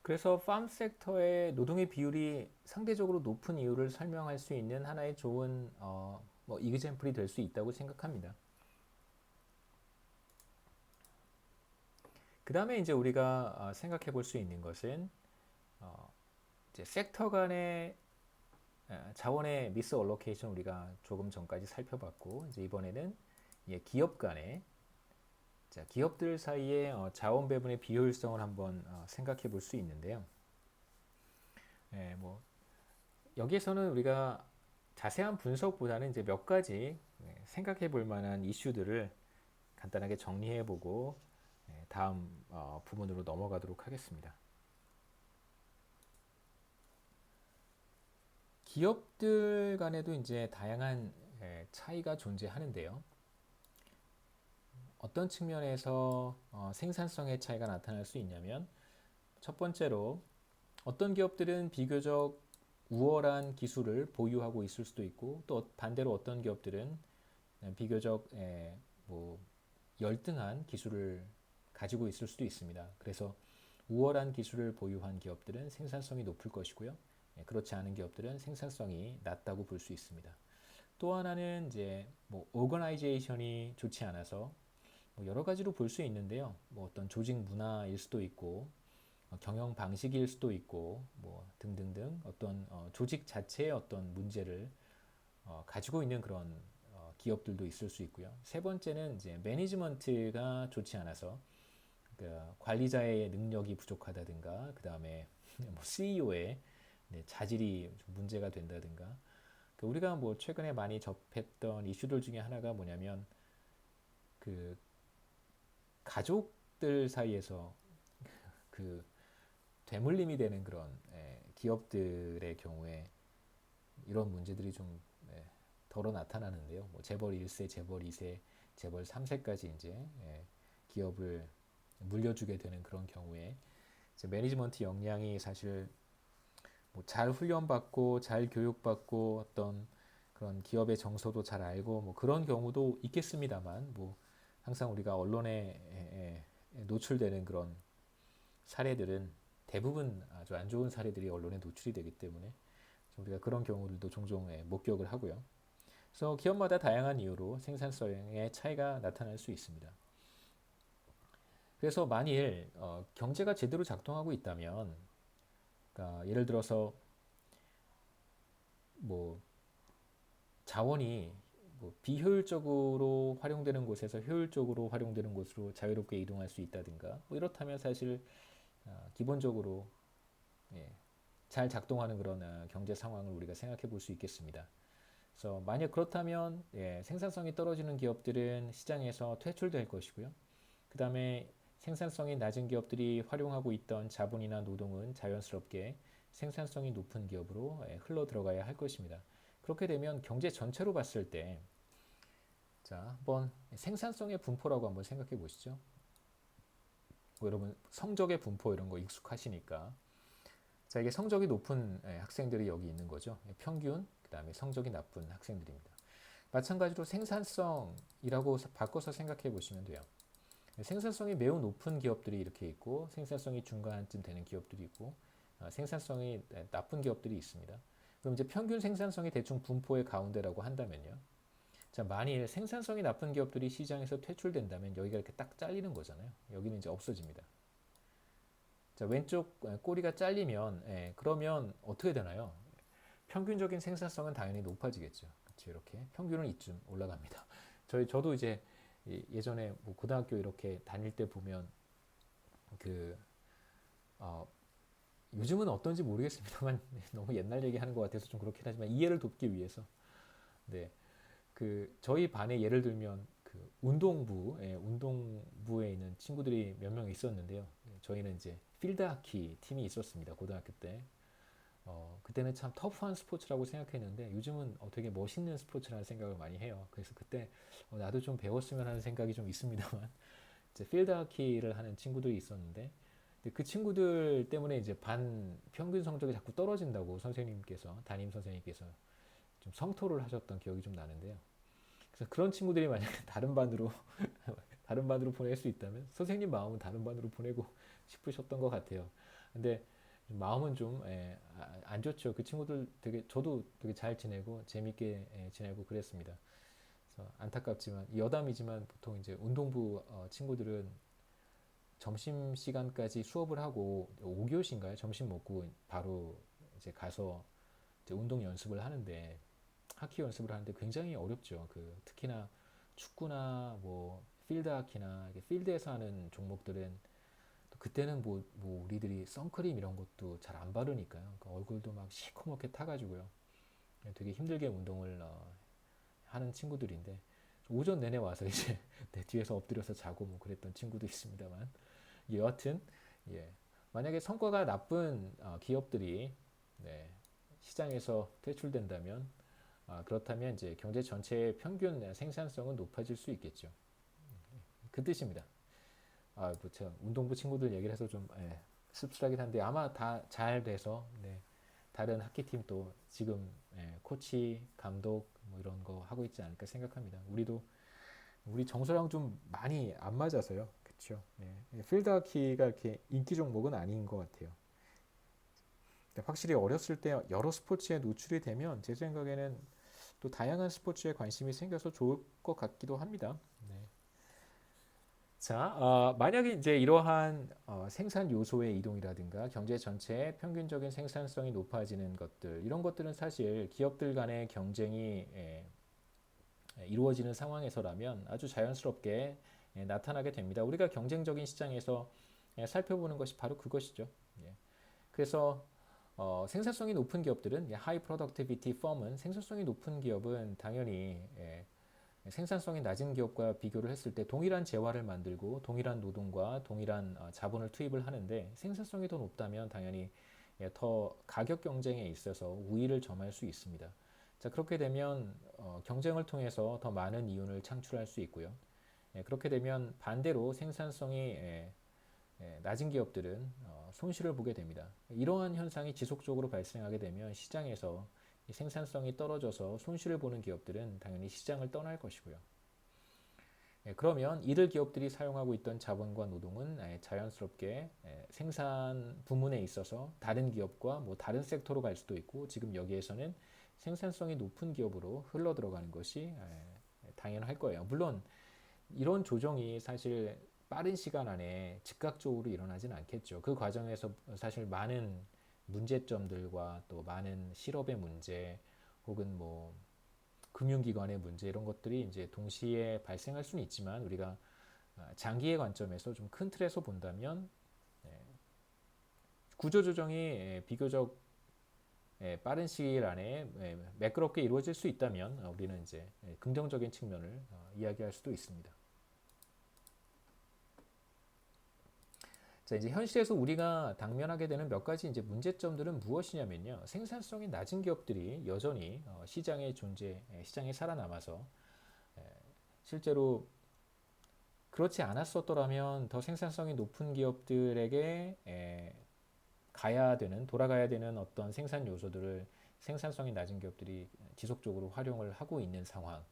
그래서 팜 섹터의 노동의 비율이 상대적으로 높은 이유를 설명할 수 있는 하나의 좋은 뭐 이그젬플이 될 수 있다고 생각합니다. 그 다음에 이제 우리가 생각해 볼 수 있는 것은 이제 섹터 간의 자원의 미스 얼로케이션 우리가 조금 전까지 살펴봤고 이제 이번에는 기업 간의 자, 기업들 사이의 자원 배분의 비효율성을 한번 생각해 볼 수 있는데요. 뭐 여기에서는 우리가 자세한 분석보다는 이제 몇 가지 생각해 볼 만한 이슈들을 간단하게 정리해 보고 다음 부분으로 넘어가도록 하겠습니다. 기업들 간에도 이제 다양한 차이가 존재하는데요. 어떤 측면에서 생산성의 차이가 나타날 수 있냐면 첫 번째로 어떤 기업들은 비교적 우월한 기술을 보유하고 있을 수도 있고 또 반대로 어떤 기업들은 비교적 뭐 열등한 기술을 가지고 있을 수도 있습니다. 그래서 우월한 기술을 보유한 기업들은 생산성이 높을 것이고요. 그렇지 않은 기업들은 생산성이 낮다고 볼 수 있습니다. 또 하나는 이제 뭐 오거나이제이션이 좋지 않아서 뭐 여러 가지로 볼 수 있는데요. 뭐 어떤 조직 문화일 수도 있고 경영 방식일 수도 있고 뭐 등등등 어떤 조직 자체의 어떤 문제를 가지고 있는 그런 기업들도 있을 수 있고요. 세 번째는 이제 매니지먼트가 좋지 않아서 그러니까 관리자의 능력이 부족하다든가 그 다음에 뭐 CEO의 자질이 좀 문제가 된다든가 우리가 뭐 최근에 많이 접했던 이슈들 중에 하나가 뭐냐면 그 가족들 사이에서 그 되물림이 되는 그런 기업들의 경우에 이런 문제들이 좀 덜어 나타나는데요. 뭐 재벌 1세, 재벌 2세, 재벌 3세까지 이제 기업을 물려주게 되는 그런 경우에 이제 매니지먼트 역량이 사실 뭐잘 훈련받고 잘 교육받고 어떤 그런 기업의 정서도 잘 알고 뭐 그런 경우도 있겠습니다만 뭐 항상 우리가 언론에 노출되는 그런 사례들은 대부분 아주 안 좋은 사례들이 언론에 노출이 되기 때문에 우리가 그런 경우들도 종종 목격을 하고요. 그래서 기업마다 다양한 이유로 생산성의 차이가 나타날 수 있습니다. 그래서 만일 경제가 제대로 작동하고 있다면, 그러니까 예를 들어서 뭐 자원이 뭐 비효율적으로 활용되는 곳에서 효율적으로 활용되는 곳으로 자유롭게 이동할 수 있다든가, 뭐 이렇다면 사실 기본적으로 예, 잘 작동하는 그런 경제 상황을 우리가 생각해 볼 수 있겠습니다. 그래서 만약 그렇다면 생산성이 떨어지는 기업들은 시장에서 퇴출될 것이고요. 그 다음에 생산성이 낮은 기업들이 활용하고 있던 자본이나 노동은 자연스럽게 생산성이 높은 기업으로 흘러 들어가야 할 것입니다. 그렇게 되면 경제 전체로 봤을 때, 자, 한번 생산성의 분포라고 한번 생각해 보시죠. 뭐 여러분 성적의 분포 이런 거 익숙하시니까. 자, 이게 성적이 높은 학생들이 여기 있는 거죠. 평균, 그 다음에 성적이 나쁜 학생들입니다. 마찬가지로 생산성이라고 바꿔서 생각해 보시면 돼요. 생산성이 매우 높은 기업들이 이렇게 있고 생산성이 중간쯤 되는 기업들이 있고 생산성이 나쁜 기업들이 있습니다. 그럼 이제 평균 생산성이 대충 분포의 가운데라고 한다면요. 자, 만일 생산성이 나쁜 기업들이 시장에서 퇴출된다면 여기가 이렇게 딱 잘리는 거잖아요. 여기는 이제 없어집니다. 자, 왼쪽 꼬리가 잘리면 그러면 어떻게 되나요? 평균적인 생산성은 당연히 높아지겠죠. 그렇죠. 이렇게 평균은 이쯤 올라갑니다. 저도 이제 예전에 뭐 고등학교 이렇게 다닐 때 보면 그 어, 요즘은 어떤지 모르겠습니다만 너무 옛날 얘기하는 것 같아서 좀 그렇긴 하지만 이해를 돕기 위해서 네, 그 저희 반에 예를 들면 그 운동부에 있는 친구들이 몇 명 있었는데요. 저희는 이제 필드하키 팀이 있었습니다. 고등학교 때. 그때는 참 터프한 스포츠라고 생각했는데 요즘은 되게 멋있는 스포츠라는 생각을 많이 해요. 그래서 그때 나도 좀 배웠으면 하는 생각이 좀 있습니다만 이제 필드하키를 하는 친구들이 있었는데 그 친구들 때문에 이제 반 평균 성적이 자꾸 떨어진다고 선생님께서 담임 선생님께서 좀 성토를 하셨던 기억이 좀 나는데요. 그래서 그런 친구들이 만약에 다른 반으로 다른 반으로 보낼 수 있다면 선생님 마음은 다른 반으로 보내고 싶으셨던 것 같아요. 근데 마음은 좀 안 좋죠. 그 친구들 되게 저도 되게 잘 지내고 재밌게 지내고 그랬습니다. 그래서 안타깝지만 여담이지만 보통 이제 운동부 친구들은 점심 시간까지 수업을 하고 5교시인가요? 점심 먹고 바로 이제 가서 이제 운동 연습을 하는데 하키 연습을 하는데 굉장히 어렵죠. 그 특히나 축구나 뭐 필드 하키나 필드에서 하는 종목들은 그때는 뭐 우리들이 선크림 이런 것도 잘 안 바르니까요. 그러니까 얼굴도 막 시커멓게 타가지고요. 되게 힘들게 운동을 하는 친구들인데 오전 내내 와서 이제 내 뒤에서 엎드려서 자고 뭐 그랬던 친구도 있습니다만 여하튼 예. 만약에 성과가 나쁜 기업들이 네, 시장에서 퇴출된다면 그렇다면 이제 경제 전체의 평균 생산성은 높아질 수 있겠죠. 그 뜻입니다. 뭐 제가 운동부 친구들 얘기를 해서 좀 씁쓸하긴 한데 아마 다 잘 돼서 네, 다른 학기팀 또 지금 코치, 감독 뭐 이런 거 하고 있지 않을까 생각합니다. 우리 정서랑 좀 많이 안 맞아서요. 그렇죠. 필드 하키가 이렇게 인기 종목은 아닌 것 같아요. 확실히 어렸을 때 여러 스포츠에 노출이 되면 제 생각에는 또 다양한 스포츠에 관심이 생겨서 좋을 것 같기도 합니다. 네. 자, 만약에 이제 이러한 생산 요소의 이동이라든가 경제 전체의 평균적인 생산성이 높아지는 것들, 이런 것들은 사실 기업들 간의 경쟁이 이루어지는 상황에서라면 아주 자연스럽게 나타나게 됩니다. 우리가 경쟁적인 시장에서 살펴보는 것이 바로 그것이죠. 예. 그래서 생산성이 높은 기업들은 하이 프로덕티비티 펌은 생산성이 높은 기업은 당연히 생산성이 낮은 기업과 비교를 했을 때 동일한 재화를 만들고 동일한 노동과 동일한 자본을 투입을 하는데 생산성이 더 높다면 당연히 더 가격 경쟁에 있어서 우위를 점할 수 있습니다. 자, 그렇게 되면 경쟁을 통해서 더 많은 이윤을 창출할 수 있고요. 그렇게 되면 반대로 생산성이 낮은 기업들은 손실을 보게 됩니다. 이러한 현상이 지속적으로 발생하게 되면 시장에서 생산성이 떨어져서 손실을 보는 기업들은 당연히 시장을 떠날 것이고요. 그러면 이들 기업들이 사용하고 있던 자본과 노동은 자연스럽게 생산 부문에 있어서 다른 기업과 뭐 다른 섹터로 갈 수도 있고 지금 여기에서는 생산성이 높은 기업으로 흘러 들어가는 것이 당연할 거예요. 물론 이런 조정이 사실 빠른 시간 안에 즉각적으로 일어나진 않겠죠. 그 과정에서 사실 많은 문제점들과 또 많은 실업의 문제 혹은 뭐 금융기관의 문제 이런 것들이 이제 동시에 발생할 수는 있지만 우리가 장기의 관점에서 좀 큰 틀에서 본다면 구조조정이 비교적 빠른 시일 안에 매끄럽게 이루어질 수 있다면 우리는 이제 긍정적인 측면을 이야기할 수도 있습니다. 자, 이제 현실에서 우리가 당면하게 되는 몇 가지 이제 문제점들은 무엇이냐면요. 생산성이 낮은 기업들이 여전히 시장에 살아남아서 실제로 그렇지 않았었더라면 더 생산성이 높은 기업들에게 돌아가야 되는 어떤 생산 요소들을 생산성이 낮은 기업들이 지속적으로 활용을 하고 있는 상황,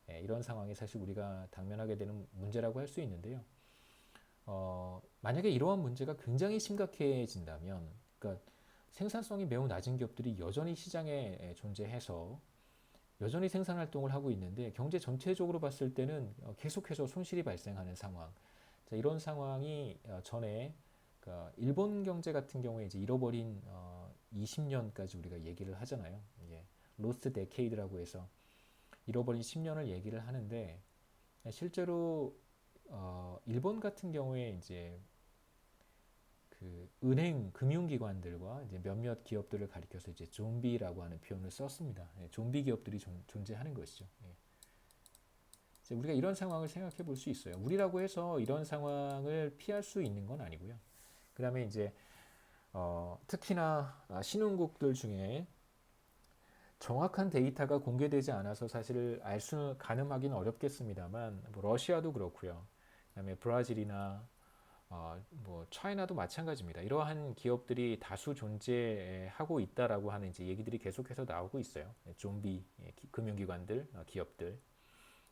이런 상황이 사실 우리가 당면하게 되는 문제라고 할 수 있는데요. 만약에 이러한 문제가 굉장히 심각해진다면, 그러니까 생산성이 매우 낮은 기업들이 여전히 시장에 존재해서 여전히 생산 활동을 하고 있는데 경제 전체적으로 봤을 때는 계속해서 손실이 발생하는 상황. 자, 이런 상황이 전에 그러니까 일본 경제 같은 경우에 이제 잃어버린 20년까지 우리가 얘기를 하잖아요. 예. 로스트 데케이드라고 해서 잃어버린 10년을 얘기를 하는데 실제로 일본 같은 경우에 이제 그 은행 금융기관들과 이제 몇몇 기업들을 가리켜서 이제 좀비라고 하는 표현을 썼습니다. 좀비 기업들이 존재하는 것이죠. 우리가 이런 상황을 생각해 볼 수 있어요. 우리라고 해서 이런 상황을 피할 수 있는 건 아니고요. 그 다음에 이제 특히나 신흥국들 중에 정확한 데이터가 공개되지 않아서 사실 가늠하기는 어렵겠습니다만 뭐 러시아도 그렇고요. 그다음에 브라질이나 뭐 차이나도 마찬가지입니다. 이러한 기업들이 다수 존재하고 있다라고 하는 이제 얘기들이 계속해서 나오고 있어요. 좀비 금융기관들, 기업들.